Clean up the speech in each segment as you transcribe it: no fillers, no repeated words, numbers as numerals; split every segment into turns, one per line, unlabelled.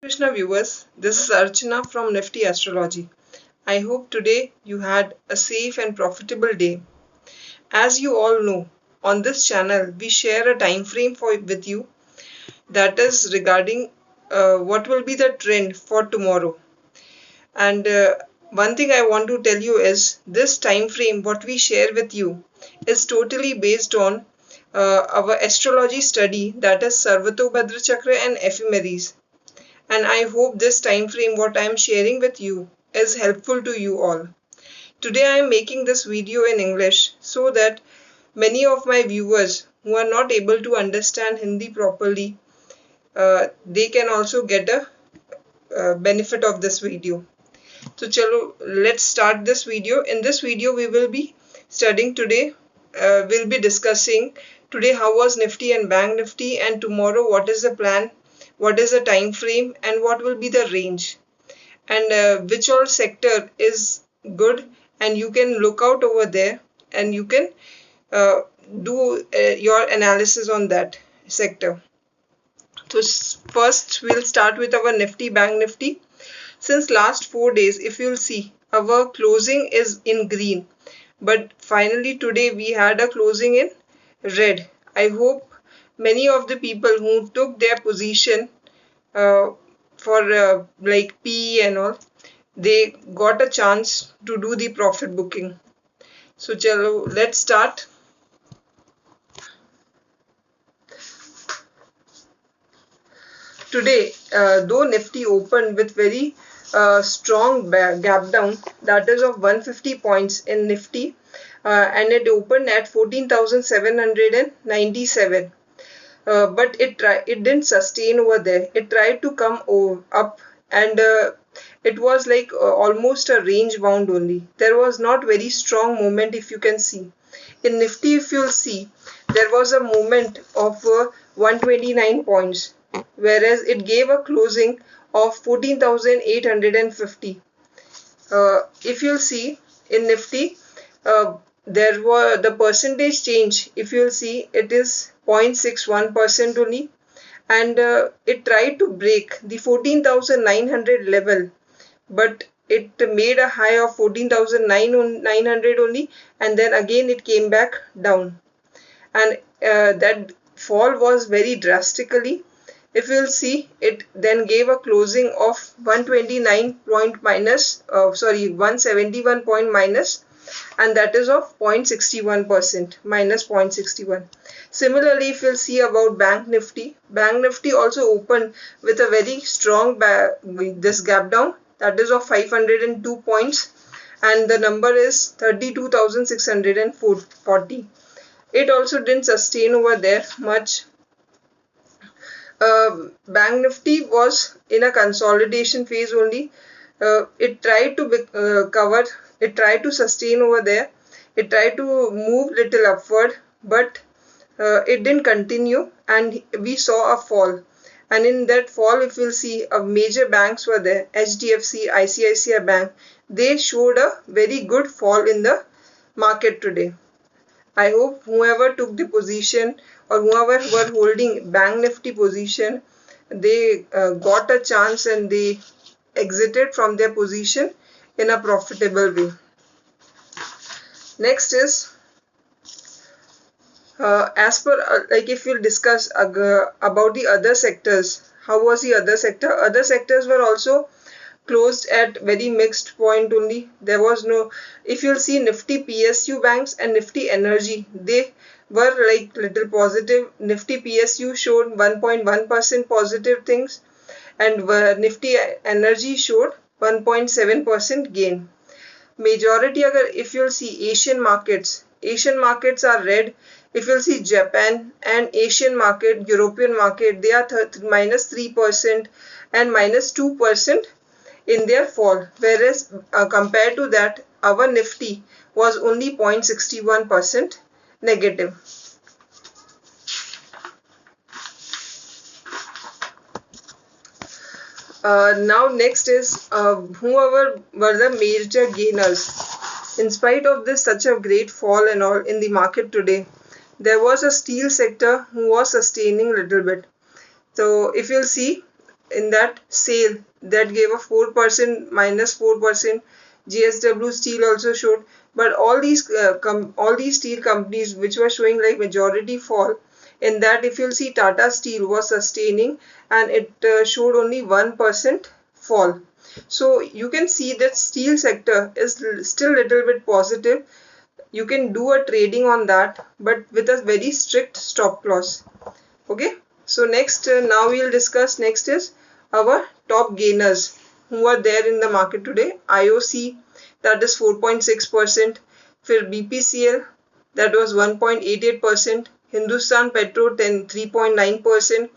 Krishna viewers, this is Archana from Nifty Astrology. I hope today you had a safe and profitable day. As you all know, on this channel we share a time frame with you that is regarding what will be the trend for tomorrow. And one thing I want to tell you is this time frame what we share with you is totally based on our astrology study, that is Sarvatobhadra Chakra and ephemeris, and I hope this time frame what I am sharing with you is helpful to you all. Today I am making this video in English so that many of my viewers who are not able to understand Hindi properly, they can also get a benefit of this video. So chalo, let's start this video. In this video we will be studying today, we'll be discussing today how was Nifty and Bank Nifty, and tomorrow what is the plan, what is the time frame, and what will be the range, and which all sector is good, and you can look out over there and you can uh, do your analysis on that sector. So first we'll start with our Nifty Bank Nifty. Since last 4 days, if you'll see, our closing is in green, but finally today we had a closing in red. I hope many of the people who took their position uh, for like PE and all, they got a chance to do the profit booking. So chalo, let's start. Today, though Nifty opened with very strong gap down, that is of 150 points in Nifty, and it opened at 14,797. But it didn't sustain over there. It tried to come up, and it was like almost a range bound only. There was not very strong movement, if you can see. In Nifty, if you'll see, there was a movement of 129 points, whereas it gave a closing of 14,850. If you'll see in Nifty, there were the percentage change. If you'll see, it is 0.61% only, and it tried to break the 14,900 level, but it made a high of 14,900 only, and then again it came back down, and that fall was very drastically. If you'll see, it then gave a closing of 129 point minus, 171 point minus, and that is of 0.61%, minus 0.61. Similarly, if you'll see about Bank Nifty also opened with a very strong this gap down, that is of 502 points, and the number is 32,640. It also didn't sustain over there much. Bank Nifty was in a consolidation phase only. It tried to cover, it tried to sustain over there. It tried to move little upward, but it didn't continue, and we saw a fall. And in that fall, if you'll see, major banks were there, HDFC, ICICI Bank. They showed a very good fall in the market today. I hope whoever took the position or whoever were holding Bank Nifty position, they got a chance and they exited from their position in a profitable way. Next is, as per, like if we'll discuss about the other sectors, how was the other sector? Other sectors were also closed at very mixed point only. There was no, if you'll see Nifty PSU banks and Nifty Energy, they were like little positive. Nifty PSU showed 1.1% positive things, and Nifty Energy showed 1.7% gain. Majority agar if you'll see Asian markets are red. If you'll see Japan and Asian market, European market, they are minus 3% and minus 2% in their fall, whereas compared to that, our Nifty was only 0.61% negative. Now next is whoever were the major gainers. In spite of this such a great fall and all in the market today, there was a steel sector who was sustaining a little bit. So if you'll see, in that sale that gave a 4% minus 4%. JSW Steel also showed, but all these steel companies which were showing like majority fall, in that if you'll see Tata Steel was sustaining and it showed only 1% fall. So you can see that steel sector is still little bit positive. You can do a trading on that, but with a very strict stop loss. Okay, so next, now we'll discuss next is our top gainers who are there in the market today. IOC, that is 4.6%. For BPCL, that was 1.88%. Hindustan Petro 3.9%.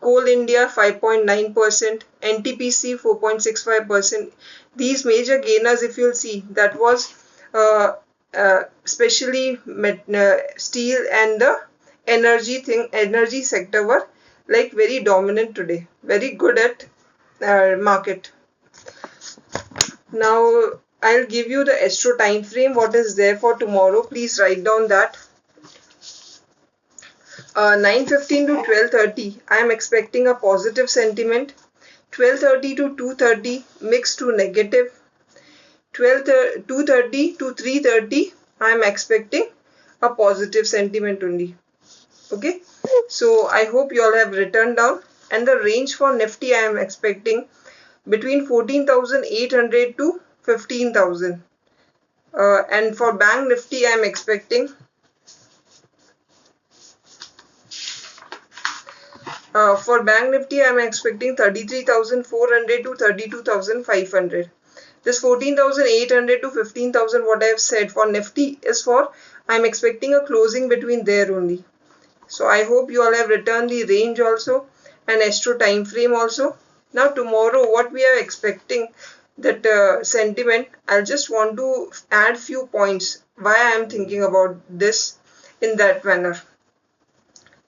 Coal India 5.9%. NTPC 4.65%. These major gainers, if you'll see, that was especially steel and the energy sector were like very dominant today, very good at market. Now I'll give you the astro time frame, what is there for tomorrow. Please write down that. 9:15 to 12:30 I am expecting a positive sentiment. 12:30 to 2:30 mixed to negative. 2:30 to 3:30 I am expecting a positive sentiment only. Okay, so I hope you all have written down. And the range for Nifty I am expecting between 14,800 to 15,000. And for Bank Nifty I am expecting for Bank Nifty I am expecting 33,400 to 32,500. This 14,800 to 15,000 what I have said for Nifty is for I am expecting a closing between there only. So I hope you all have written the range also and astro time frame also. Now tomorrow what we are expecting, that sentiment, I just want to add few points why I am thinking about this in that manner.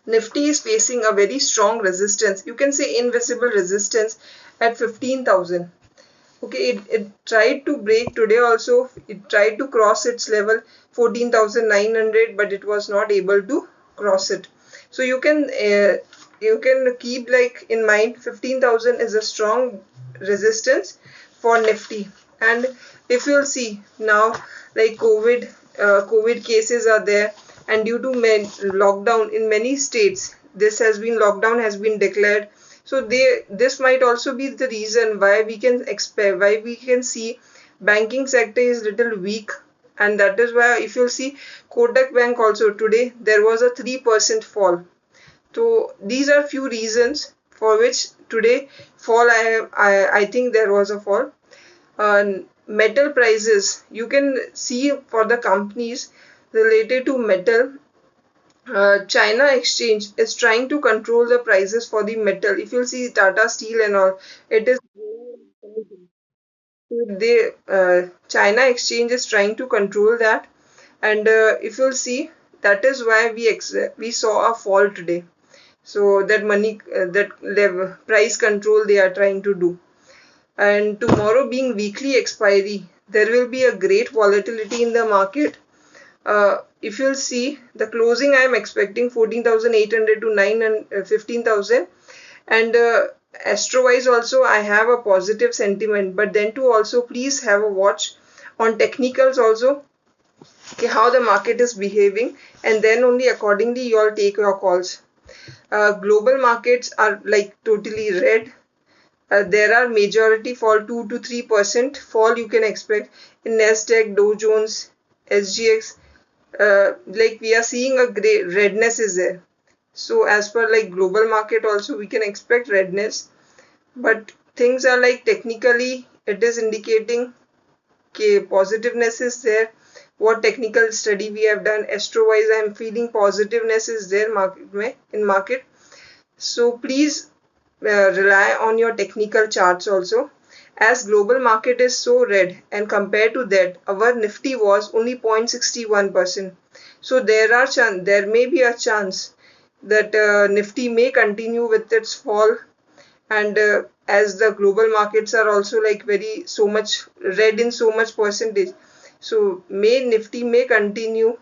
Nifty is facing a very strong resistance, you can say invisible resistance at 15,000. Okay, it tried to break today also. It tried to cross its level 14,900, but it was not able to cross it. So you can keep like in mind 15,000 is a strong resistance for Nifty. And if you'll see now, like COVID cases are there, and due to lockdown in many states, lockdown has been declared. So this might also be the reason why we can see banking sector is little weak, and that is why if you see Kotak Bank also today there was a 3% fall. So these are few reasons for which today fall. I think there was a fall. Metal prices, you can see for the companies related to metal. China exchange is trying to control the prices for the metal. If you see Tata Steel and all, it is China exchange is trying to control that, and if you'll see, that is why we saw a fall today. So that price control they are trying to do. And tomorrow being weekly expiry, there will be a great volatility in the market. If you'll see the closing, I am expecting 14,800 to 15,000. And astro wise also I have a positive sentiment, but then to also please have a watch on technicals also, okay, how the market is behaving, and then only accordingly you all take your calls. Global markets are like totally red. There are majority fall 2 to 3% fall you can expect in Nasdaq, Dow Jones, SGX. Like we are seeing a gray redness is there. So as per like global market also we can expect redness, but things are like technically it is indicating positiveness is there. What technical study we have done astro wise, I am feeling positiveness is there in market. So please rely on your technical charts also, as global market is so red, and compared to that our Nifty was only 0.61%. So there may be a chance that Nifty may continue with its fall, and as the global markets are also like very so much red in so much percentage, so Nifty may continue,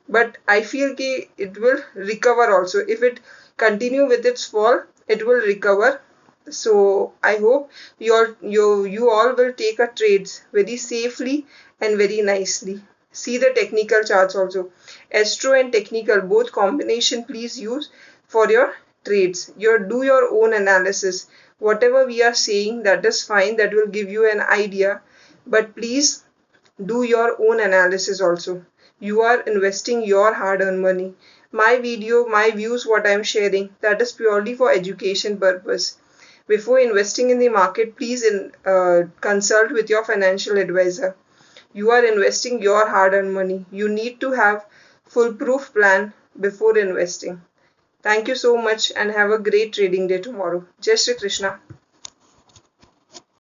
but I feel it will recover also. If it continue with its fall, it will recover So I hope you all will take a trades very safely and very nicely. See the technical charts also. Astro and technical both combination please use for your trades. Do your own analysis. Whatever we are saying, that is fine. That will give you an idea. But please do your own analysis also. You are investing your hard-earned money. My video, my views, what I am sharing, that is purely for education purpose. Before investing in the market, please consult with your financial advisor. You are investing your hard-earned money. You need to have foolproof plan before investing. Thank you so much and have a great trading day tomorrow. Jai Shri Krishna.